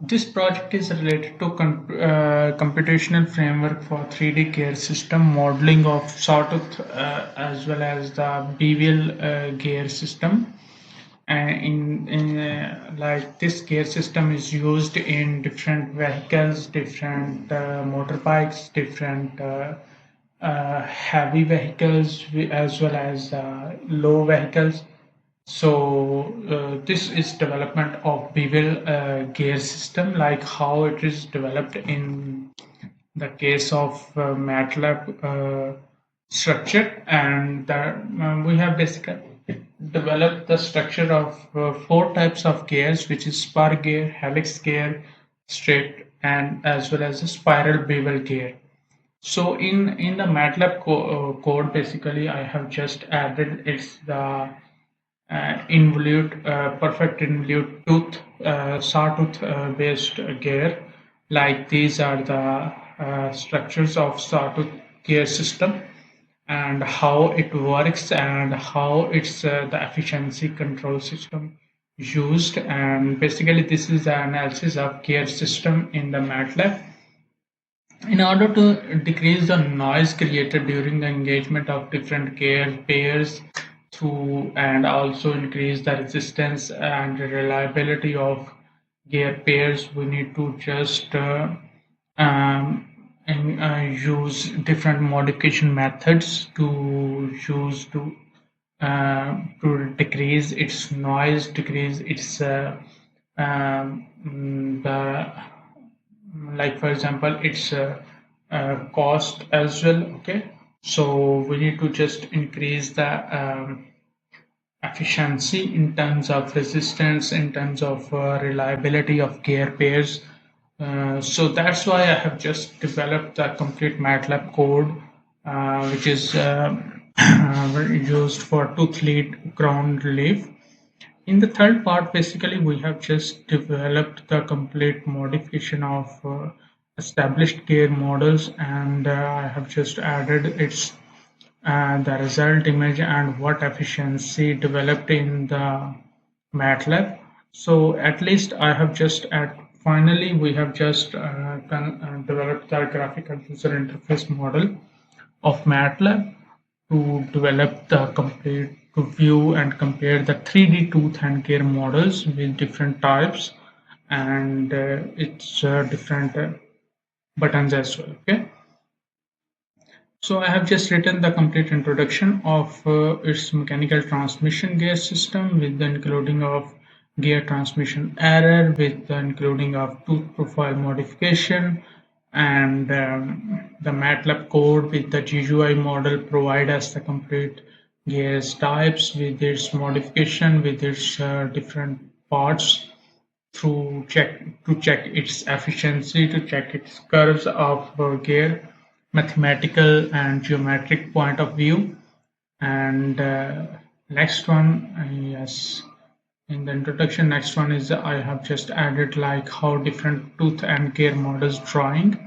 This project is related to computational framework for 3D gear system modeling of sawtooth as well as the bevel gear system. Like this gear system is used in different vehicles, different motorbikes, different heavy vehicles as well as low vehicles. So this is development of bevel gear system, like how it is developed in the case of MATLAB structure, and we have basically developed the structure of four types of gears, which is spur gear, helix gear, straight, and as well as a spiral bevel gear. So in the MATLAB code, basically, I have just added it's the perfect involute tooth, sawtooth based gear. Like these are the structures of sawtooth gear system and how it works and how it's the efficiency control system used. And basically, this is the analysis of gear system in the MATLAB. In order to decrease the noise created during the engagement of different gear pairs through and also increase the resistance and reliability of gear pairs, we need to just um, use different modification methods to decrease its noise, decrease its the like for example its cost as well. Okay, so we need to just increase the efficiency in terms of resistance, in terms of reliability of gear pairs. So that's why I have just developed the complete MATLAB code, which is used for tooth lead ground relief. In the third part, basically, we have just developed the complete modification of established gear models, and I have just added its the result image and what efficiency developed in the MATLAB. So at least I have just finally we have just developed the graphical user interface model of MATLAB to develop the complete to view and compare the 3D tooth and gear models with different types and its different buttons as well. Okay, so I have just written the complete introduction of its mechanical transmission gear system with the including of gear transmission error, with the including of tooth profile modification, and the MATLAB code with the GUI model provide us the complete gears types with its modification, with its different parts through check its efficiency, to check its curves of gear mathematical and geometric point of view. And next one, yes, in the introduction, next one is I have just added like how different tooth and gear models drawing.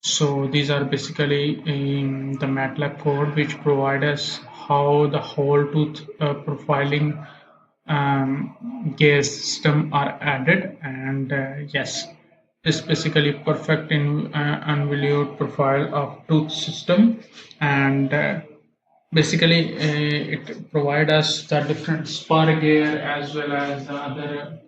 So these are basically in the MATLAB code which provide us how the whole tooth profiling gear system are added. And yes, this basically perfect in unvalued profile of tooth system. And basically it provide us the different spur gear as well as the other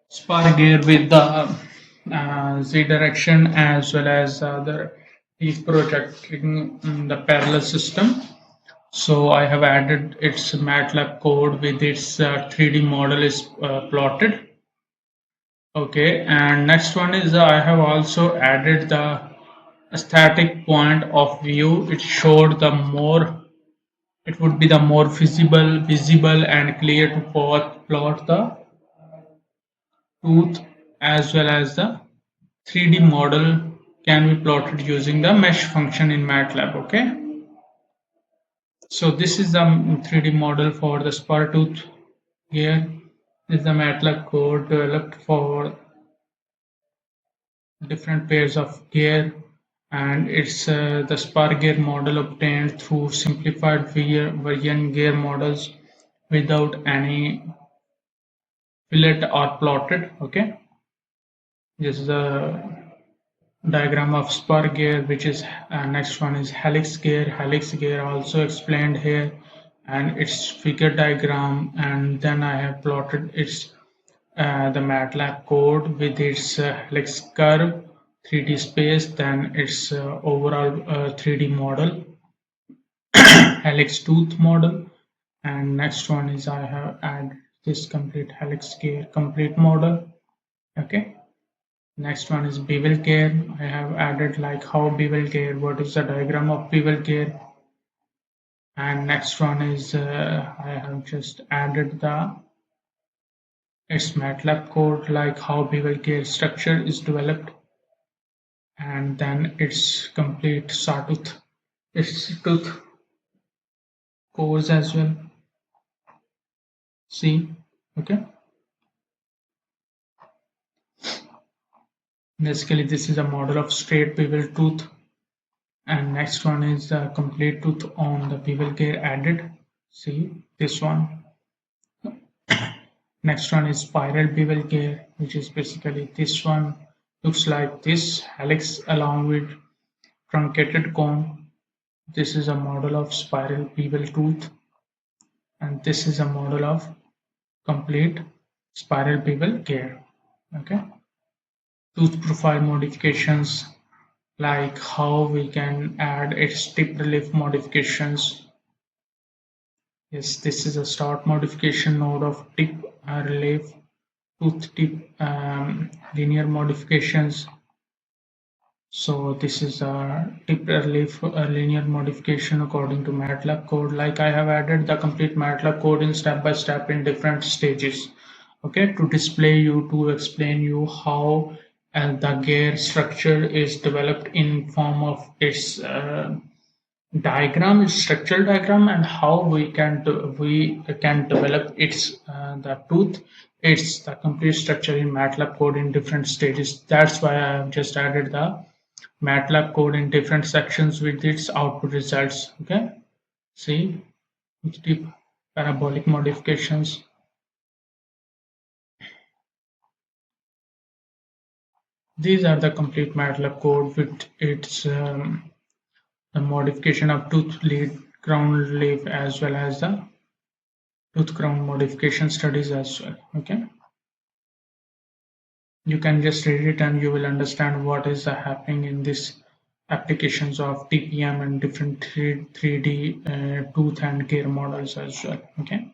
spur gear with the z direction as well as other teeth projecting the parallel system. So I have added its MATLAB code with its 3D model is plotted. Okay, and next one is I have also added the static point of view. It showed the more, it would be the more visible and clear to plot the tooth as well as the 3D model can be plotted using the mesh function in MATLAB. Okay, so this is the 3D model for the spur tooth here. This is the MATLAB code developed for different pairs of gear, and it's the Spur gear model obtained through simplified version gear models without any fillet or plotted. Okay, this is a diagram of Spur gear, which is next one is helix gear. Helix gear also explained here, and its figure diagram, and then I have plotted its the MATLAB code with its helix curve, 3D space, then its overall 3D model, helix tooth model, and next one is I have added this complete helix gear complete model. Okay. Next one is bevel gear. I have added like how bevel gear, what is the diagram of bevel gear. And next one is I have just added the its MATLAB code like how bevel gear structure is developed, and then its complete sawtooth, its tooth cores as well. See, okay. Basically, this is a model of straight bevel tooth, and next one is the complete tooth on the bevel gear added. See this one. Next one is spiral bevel gear, which is basically this one. Looks like this helix along with truncated cone. This is a model of spiral bevel tooth, and this is a model of complete spiral bevel gear. Okay, tooth profile modifications like how we can add its tip relief modifications. Yes, this is a start modification node of tip relief, tooth tip linear modifications. So this is a tip relief linear modification according to MATLAB code. Like I have added the complete MATLAB code in step by step in different stages. Okay, to display you, to explain you how the gear structure is developed in form of its diagram, its structural diagram, and how we can develop its the tooth, its the complete structure in MATLAB code in different stages. That's why I have just added the MATLAB code in different sections with its output results. Okay, see, deep parabolic modifications. These are the complete MATLAB code with its the modification of tooth lead, crown leaf, as well as the tooth crown modification studies as well. Okay, you can just read it and you will understand what is happening in this applications of TPM and different 3D tooth and gear models as well. Okay,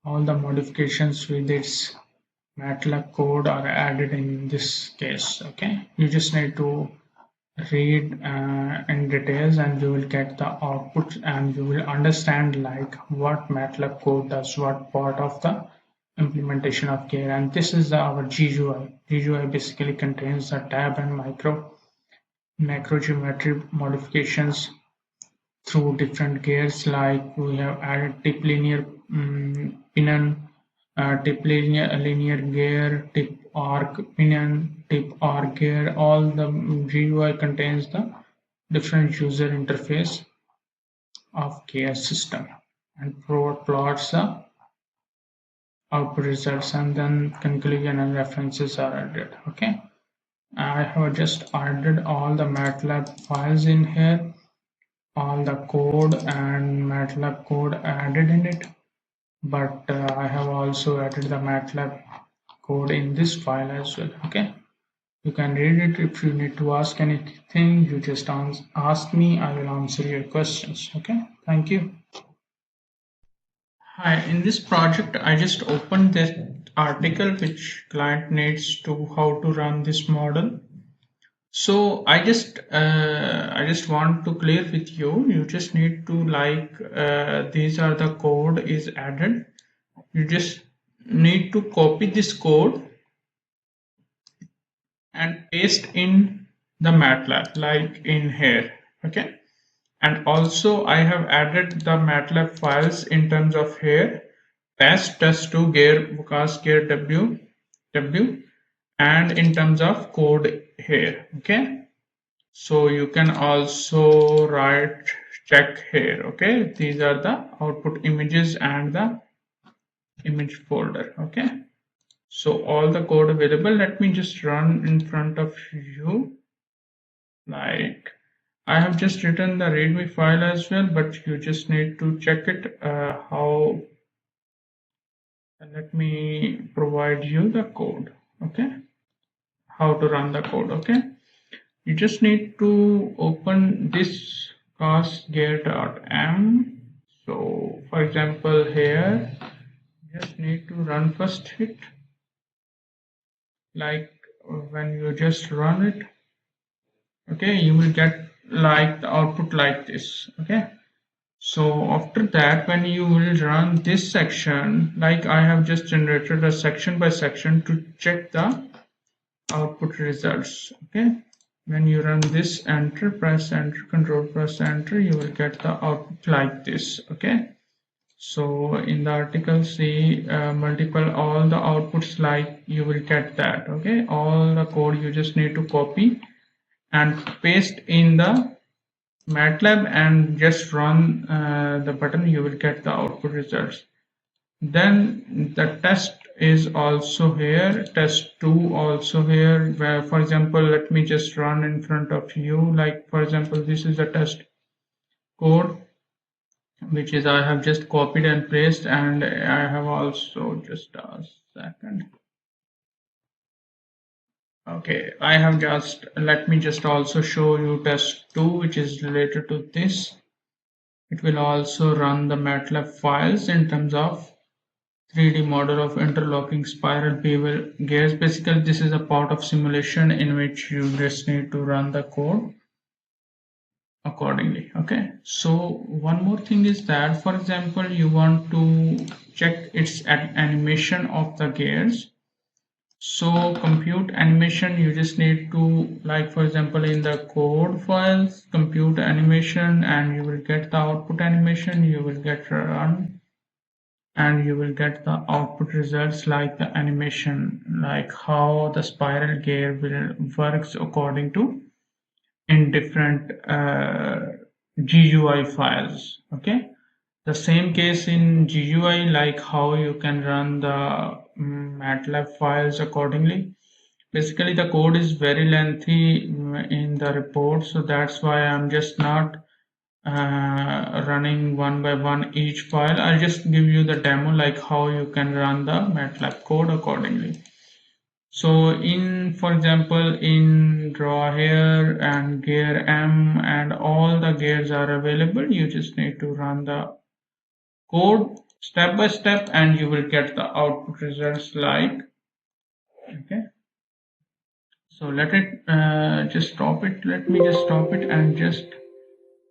all the modifications with its MATLAB code are added in this case. Okay, you just need to read in details and you will get the output and you will understand like what MATLAB code does, what part of the implementation of gear. And this is our GUI. GUI basically contains the tab and macro geometry modifications through different gears, like we have added tip linear pinion, tip linear gear, tip arc pinion, tip arc gear. All the GUI contains the different user interface of gear system and plots the output results, and then conclusion and references are added. Okay, I have just added all the MATLAB files in here, all the code and MATLAB code added in it, but I have also added the MATLAB code in this file as well. Okay, you can read it. If you need to ask anything, you just ask me, I will answer your questions. Okay, thank you. Hi, in this project I just opened this article which client needs to how to run this model. So I just want to clear with you. You just need to like these are the code is added. You just need to copy this code and paste in the MATLAB like in here. Okay, and also I have added the MATLAB files in terms of here test2 gear Vukas gear w and in terms of code here. Okay, So you can also write check here. Okay, these are the output images and the image folder. Okay, so all the code available. Let me just run in front of you. Like, I have just written the readme file as well, but you just need to check it how. Let me provide you the code. Okay, how to run the code. Okay, you just need to open this castgear.m. So for example here, you just need to run first it. Like when you just run it, okay, you will get like the output like this. Okay, so after that, when you will run this section, like I have just generated a section by section to check the output results. Okay, when you run this, enter, press enter, control press enter, you will get the output like this. Okay, so in the article see multiple all the outputs, like you will get that. Okay, all the code you just need to copy and paste in the MATLAB and just run the button, you will get the output results. Then the test is also here, test 2 also here, where for example let me just run in front of you. Like for example, this is the test code which is I have just copied and pasted, and I have also just a second. Okay, I have just, let me just also show you test 2 which is related to this. It will also run the MATLAB files in terms of 3D model of interlocking spiral bevel gears. Basically, this is a part of simulation in which you just need to run the code accordingly. Okay, so one more thing is that, for example, you want to check its animation of the gears. So compute animation, you just need to, like for example, in the code files, compute animation, and you will get the output animation. You will get run, and you will get the output results like the animation, like how the spiral gear will works according to in different GUI files. Okay, the same case in GUI, like how you can run the MATLAB files accordingly. Basically the code is very lengthy in the report, so that's why I'm just not running one by one each file. I'll just give you the demo like how you can run the MATLAB code accordingly. So in, for example, in draw here and gear M and all the gears are available, you just need to run the code step by step and you will get the output results like. Okay, so let it just stop it. Let me just stop it and just,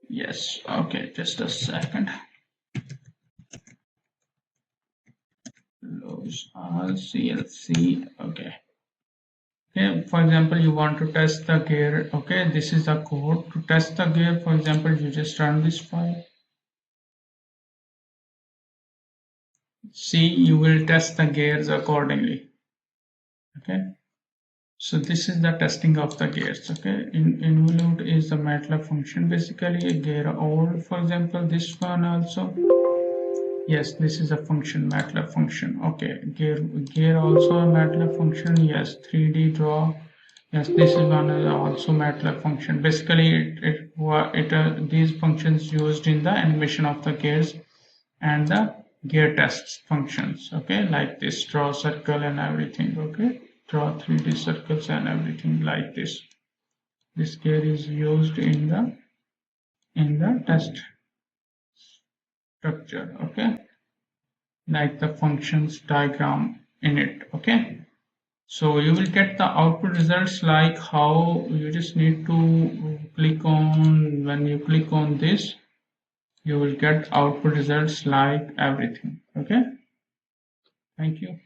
yes, okay, just a second. Close all CLC. Okay. Okay, for example, you want to test the gear. Okay, this is the code to test the gear. For example, you just run this file. See, you will test the gears accordingly. Okay, so this is the testing of the gears. Okay, involute is the MATLAB function, basically a gear old. For example, this one also. Yes, this is a function, MATLAB function. Okay, gear also a MATLAB function. Yes, 3D draw. Yes, this is one also MATLAB function. Basically, these functions used in the animation of the gears and the gear tests functions. Okay, like this draw circle and everything. Okay, draw 3D circles and everything like this. This gear is used in the test structure. Okay, like the functions diagram in it. Okay, so you will get the output results like how you just need to click on, when you click on this you will get output results like everything. Okay, thank you.